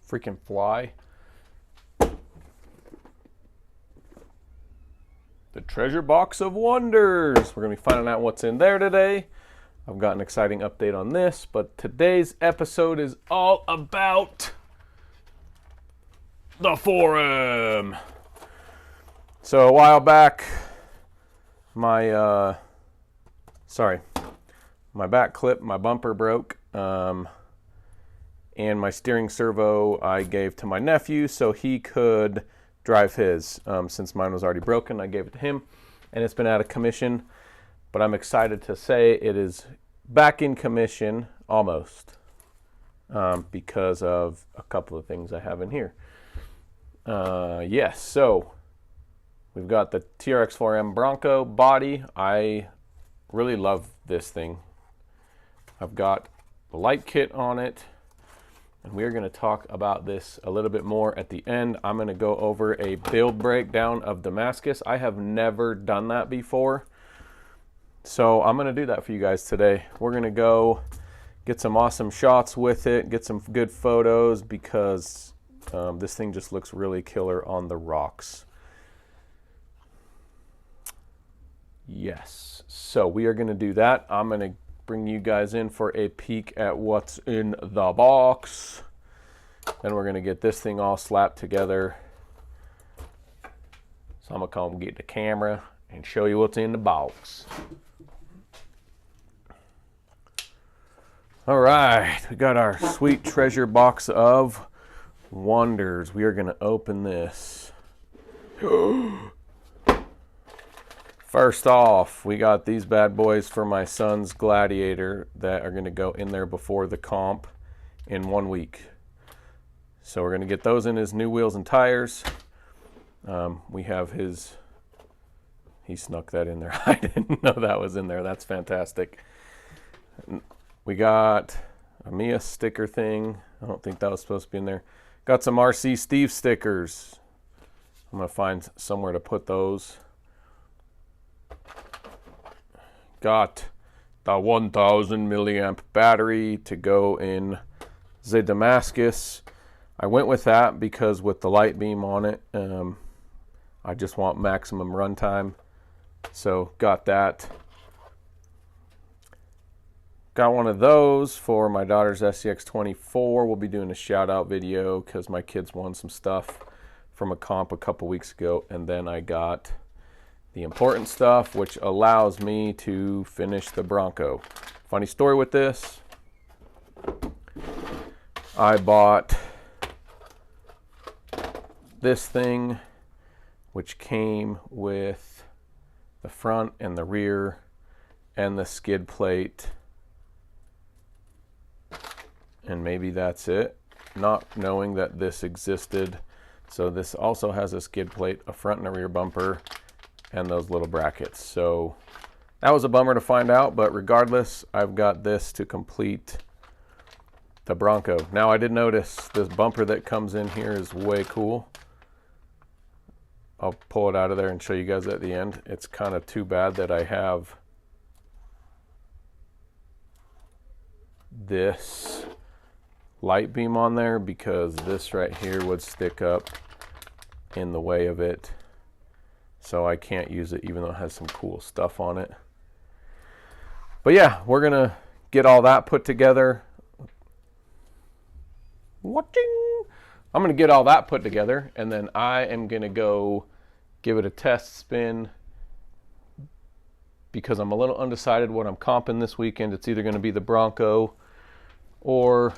freaking fly. The treasure box of wonders. We're going to be finding out what's in there today. I've got an exciting update on this, but today's episode is all about the 4M. So a while back, my back clip, my bumper broke, and my steering servo I gave to my nephew so he could drive his. Since mine was already broken, I gave it to him, and it's been out of commission, but I'm excited to say it is back in commission, almost, because of a couple of things I have in here. Yes, so we've got the Trx4m Bronco body. I really love this thing. I've got the light kit on it, and we're going to talk about this a little bit more at the end. I'm going to go over a build breakdown of Damascus. I have never done that before, so I'm going to do that for you guys today. We're going to go get some awesome shots with it, get some good photos, because this thing just looks really killer on the rocks. Yes, so we are going to do that. I'm going to bring you guys in for a peek at what's in the box. Then we're going to get this thing all slapped together. So I'm going to come get the camera and show you what's in the box. All right, we got our sweet treasure box of wonders. We are going to open this. First off, we got these bad boys for my son's Gladiator that are going to go in there before the comp in 1 week. So we're going to get those in his new wheels and tires. We have his, he snuck that in there. I didn't know that was in there. That's fantastic. We got a Mia sticker thing. I don't think that was supposed to be in there. Got some RC Steve stickers. I'm going to find somewhere to put those. Got the 1000 milliamp battery to go in the Damascus. I went with that because with the light beam on it, I just want maximum runtime. So got that. Got one of those for my daughter's SCX24. We'll be doing a shout out video because my kids won some stuff from a comp a couple weeks ago. And then I got the important stuff, which allows me to finish the Bronco. Funny story with this. I bought this thing, which came with the front and the rear and the skid plate. And maybe that's it, not knowing that this existed. So this also has a skid plate, a front and a rear bumper, and those little brackets. So that was a bummer to find out, but regardless, I've got this to complete the Bronco. Now I did notice this bumper that comes in here is way cool. I'll pull it out of there and show you guys at the end. It's kind of too bad that I have this light beam on there, because this right here would stick up in the way of it. So I can't use it even though it has some cool stuff on it. But yeah, we're going to get all that put together. I'm going to get all that put together, and then I am going to go give it a test spin, because I'm a little undecided what I'm comping this weekend. It's either going to be the Bronco or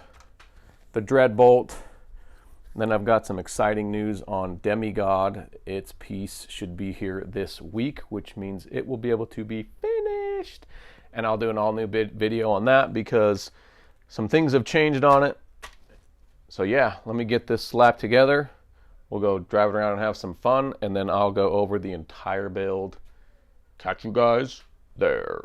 the Dreadbolt. Then I've got some exciting news on Demigod. Its piece should be here this week, which means it will be able to be finished. And I'll do an all new video on that because some things have changed on it. So yeah, let me get this slapped together. We'll go drive it around and have some fun, and then I'll go over the entire build. Catch you guys there.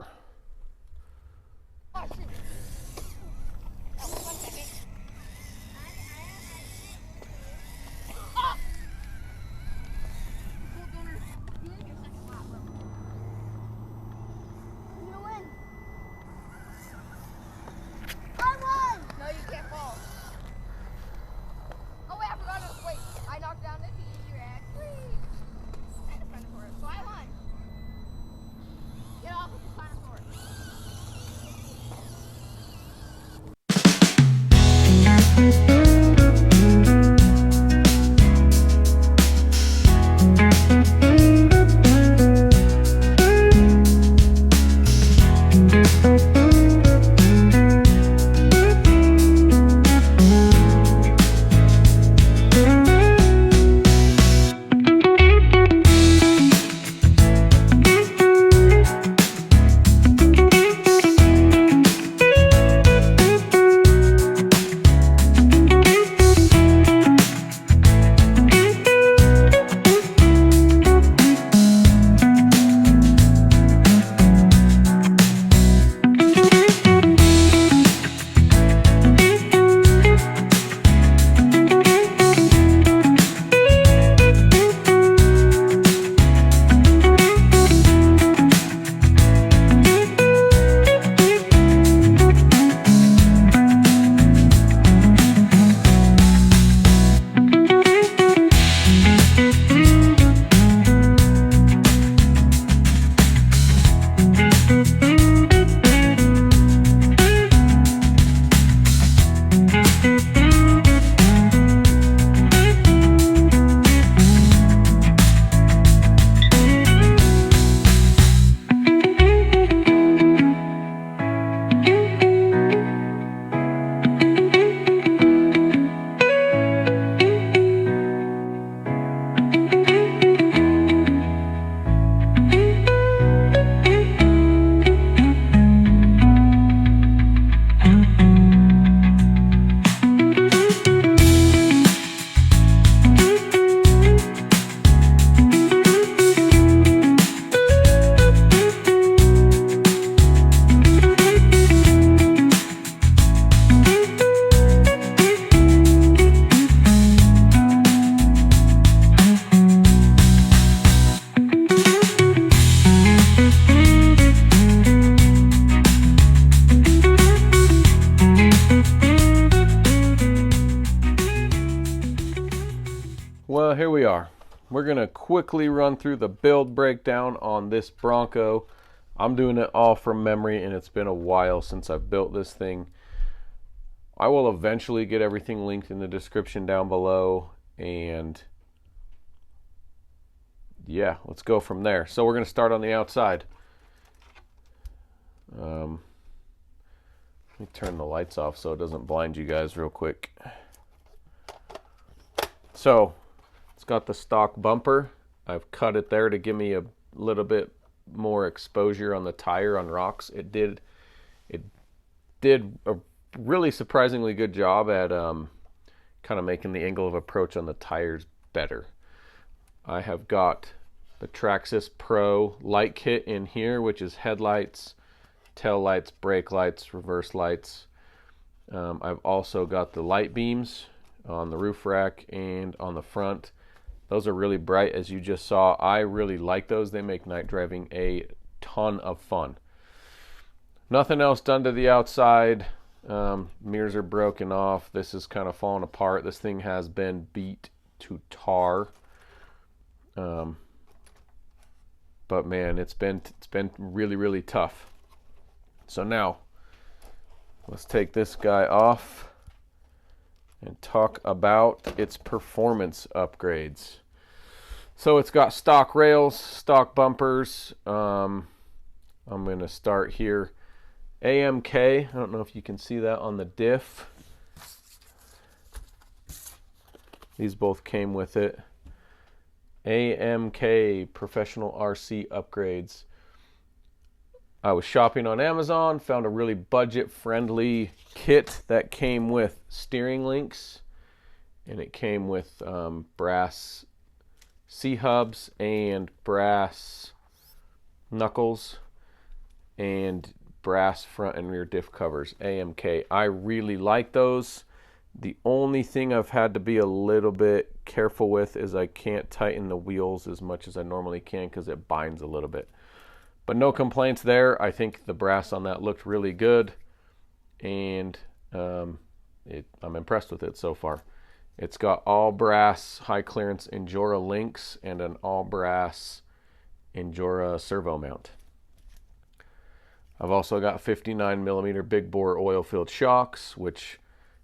Well, here we are. We're going to quickly run through the build breakdown on this Bronco. I'm doing it all from memory, and it's been a while since I've built this thing. I will eventually get everything linked in the description down below, and yeah, let's go from there. So we're going to start on the outside. Let me turn the lights off so it doesn't blind you guys real quick. So it's got the stock bumper. I've cut it there to give me a little bit more exposure on the tire on rocks. It did a really surprisingly good job at kind of making the angle of approach on the tires better. I have got the Traxxas Pro light kit in here, which is headlights, tail lights, brake lights, reverse lights. I've also got the light beams on the roof rack and on the front. Those are really bright, as you just saw. I really like those. They make night driving a ton of fun. Nothing else done to the outside. Mirrors are broken off. This is kind of falling apart. This thing has been beat to tar. But man, it's been really, really tough. So now let's take this guy off and talk about its performance upgrades. So it's got stock rails, stock bumpers. I'm going to start here. AMK, I don't know if you can see that on the diff. These both came with it. AMK Professional RC Upgrades. I was shopping on Amazon, found a really budget-friendly kit that came with steering links, and it came with brass C-hubs and brass knuckles and brass front and rear diff covers. AMK. I really like those. The only thing I've had to be a little bit careful with is I can't tighten the wheels as much as I normally can because it binds a little bit. But no complaints there. I think the brass on that looked really good, and I'm impressed with it so far. It's got all brass high clearance Injora links and an all brass Injora servo mount. I've also got 59mm big bore oil filled shocks, which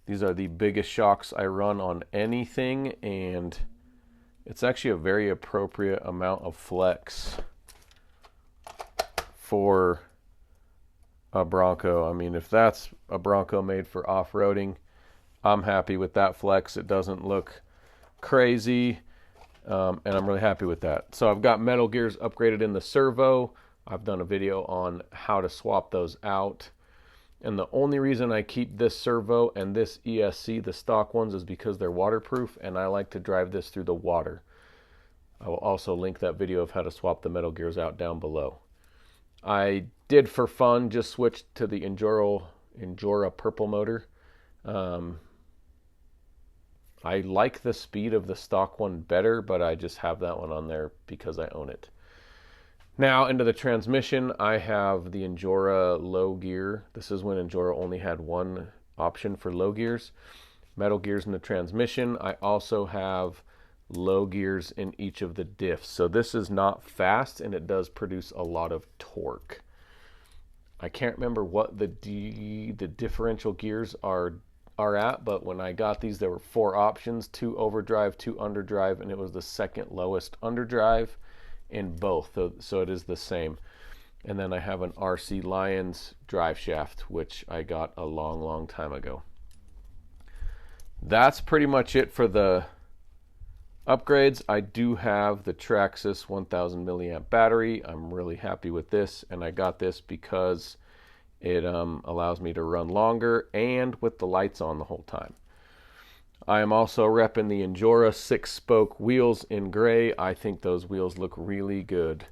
these are the biggest shocks I run on anything, and it's actually a very appropriate amount of flex for a Bronco. I mean, if that's a Bronco made for off-roading, I'm happy with that flex. It doesn't look crazy, and I'm really happy with that. So I've got metal gears upgraded in the servo. I've done a video on how to swap those out. And the only reason I keep this servo and this ESC, the stock ones, is because they're waterproof, and I like to drive this through the water. I will also link that video of how to swap the metal gears out down below. I did, for fun, just switch to the Injora purple motor. I like the speed of the stock one better, but I just have that one on there because I own it. Now into the transmission, I have the Injora low gear. This is when Injora only had one option for low gears. Metal gears in the transmission. I also have low gears in each of the diffs. So this is not fast, and it does produce a lot of torque. I can't remember what the differential gears are at, but when I got these, there were 4 options: 2 overdrive, 2 underdrive, and it was the second lowest underdrive in both, so it is the same. And then I have an RC Lions drive shaft, which I got a long time ago. That's pretty much it for the upgrades. I do have the Traxxas 1000 milliamp battery. I'm really happy with this, and I got this because it allows me to run longer and with the lights on the whole time. I am also repping the Injora 6-spoke wheels in gray. I think those wheels look really good.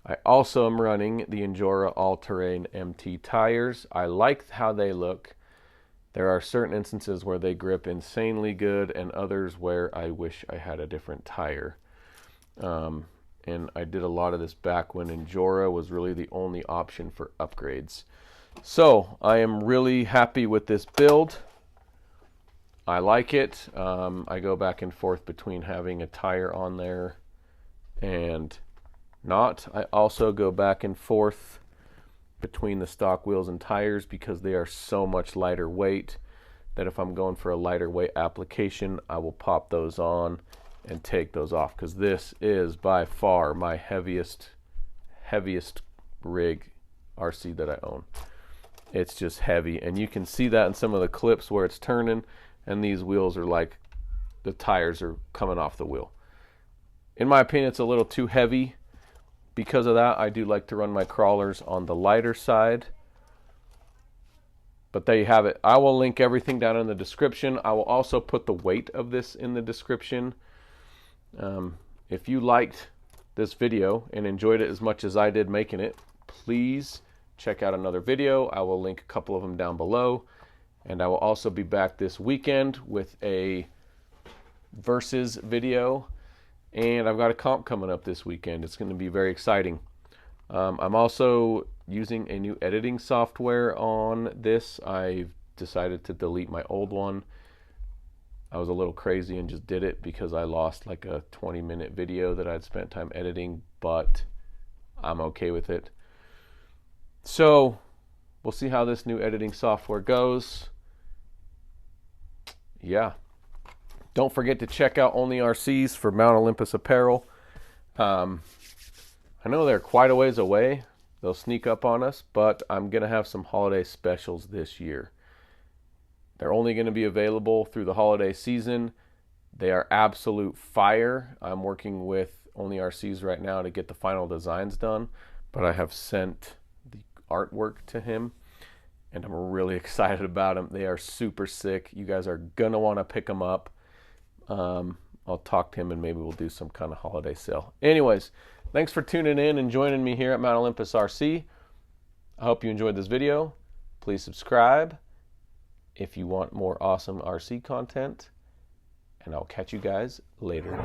I also am running the Injora all-terrain MT tires. I like how they look. There are certain instances where they grip insanely good, and others where I wish I had a different tire. And I did a lot of this back when Injora was really the only option for upgrades. So I am really happy with this build. I like it. I go back and forth between having a tire on there and not. I also go back and forth between the stock wheels and tires because they are so much lighter weight that if I'm going for a lighter weight application, I will pop those on and take those off, because this is by far my heaviest rig RC that I own. It's just heavy, and you can see that in some of the clips where it's turning and these wheels are like, the tires are coming off the wheel. In my opinion, it's a little too heavy. Because of that, I do like to run my crawlers on the lighter side. But there you have it. I will link everything down in the description. I will also put the weight of this in the description. If you liked this video and enjoyed it as much as I did making it, please check out another video. I will link a couple of them down below. And I will also be back this weekend with a versus video. And I've got a comp coming up this weekend. It's going to be very exciting. I'm also using a new editing software on this. I've decided to delete my old one. I was a little crazy and just did it because I lost like a 20-minute video that I'd spent time editing, but I'm okay with it. So we'll see how this new editing software goes. Yeah. Don't forget to check out Only RCs for Mt Olympus apparel. I know they're quite a ways away. They'll sneak up on us, but I'm going to have some holiday specials this year. They're only going to be available through the holiday season. They are absolute fire. I'm working with Only RCs right now to get the final designs done, but I have sent the artwork to him, and I'm really excited about them. They are super sick. You guys are going to want to pick them up. I'll talk to him and maybe we'll do some kind of holiday sale. Anyways, thanks for tuning in and joining me here at Mt Olympus RC. I hope you enjoyed this video. Please subscribe if you want more awesome RC content, and I'll catch you guys later.